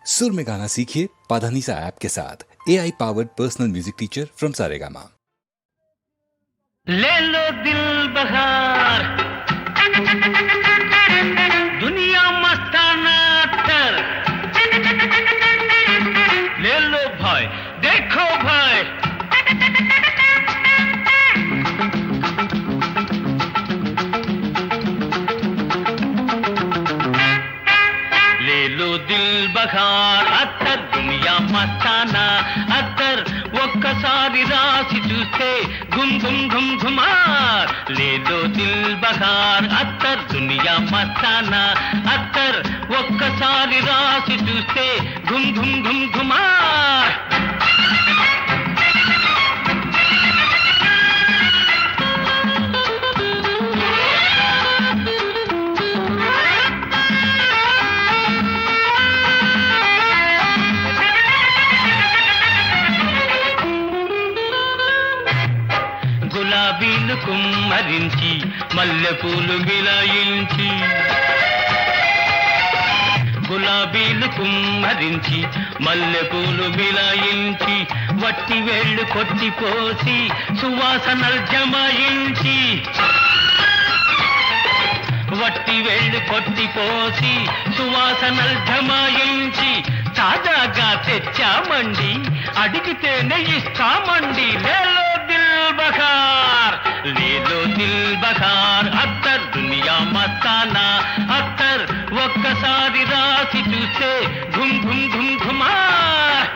सुर में गाना सीखिए पाधानीसा ऐप के साथ AI powered personal music teacher from Saregama. ले लो दिल बहार दुनिया मस्ताना अत्तर ले लो भाई देखो भाई ले लो दिल बहार अत्तर दुनिया मस्ताना अत्तर ఒక్కసారి రాసి చూస్తే గుమ్ గుమ్ గుమ్ గుమార్ లేదో దిల్ బహార్ అత్తర్ దునియా మస్తానా అత్తర్ ఒక్కసారి రాసి చూస్తే గుమ్ గుమ్ గుమ్ గుమార్ గులాబీలు కుమ్మరించి మల్లెపూలు విలాయించి గులాబీలు కుమ్మరించి మల్లెపూలు విలాయించి వట్టి వేళ్ళు కొట్టిపోసి సువాసనలు జమాయించి వట్టి వేళ్ళు కొట్టిపోసి సువాసనలు జమాయించి తాజాగా తెచ్చామండి అడిగితేనే ఇస్తామండి లేలో దిల్ బహార్ లేలో దిల్ బహార్ అత్తర్ దునియా మస్తానా అత్తర్ ఒక్కసారి రాసి చూస్తే ఘుమ్ ఘుమ్ ఘుమ్ ఘుమార్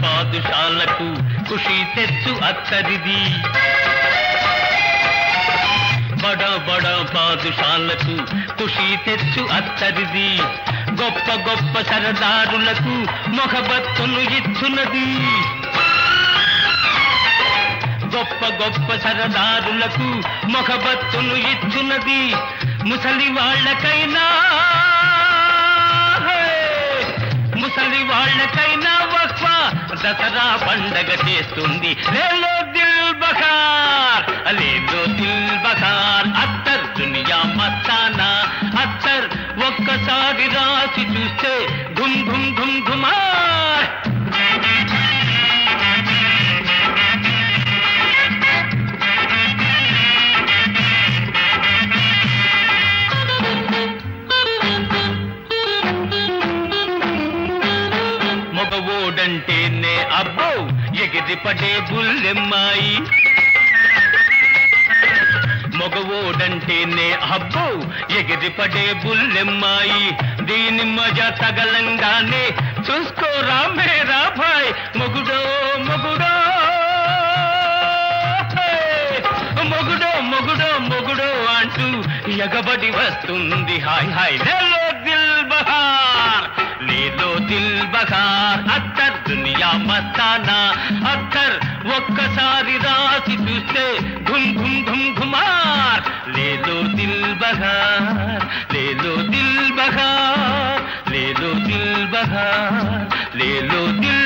పాదుషాలకు ఖుషి తెచ్చు అత్తరిది బడ బడ పాదుషాలకు ఖుషి తెచ్చు అత్తరిది గొప్ప గొప్ప సరదారులకు మొహబత్తును ఇచ్చున్నది గొప్ప గొప్ప సరదారులకు మొహబత్తును ఇచ్చున్నది ముసలి వాళ్ళకైనా ముసలి వాళ్ళకైనా వక్ఫా దసరా పండగ చేస్తుంది లేలో దిల్ బహార్ లేలో దిల్ బహార్ అత్తర్ దునియా మస్తానా అత్తర్ ఒక్కసారి రాసి చూస్తే ఘుమ్ ఘుమ్ ఘుమ్ ఘుమార్ మగవోడంటేనే అబ్బో ఎగిరి పడే బుల్లెమ్మాయి మగవోడంటేనే అబ్బో ఎగిరి పడే బుల్లెమ్మాయి దీని మజా తగలంగానే చూసుకోరా మేరా భాయ్ మొగుడో మొగుడో మొగుడో మొగుడో మొగుడో అంటూ ఎగబడి వస్తుంది హాయ్ హాయ్ లేలో దిల్ బహార్ లేలో దిల్ బహార్ అత్తర్ దునియా మస్తానా అత్తర్ ఒక్కసారి రాసి చూస్తే ఘుమ్ ఘుమ్ ఘుమ్ ఘుమార్ లేలో దిల్ బహార్ లేలో దిల్ బహార్ లేలో దిల్ బహార్ లేలో దిల్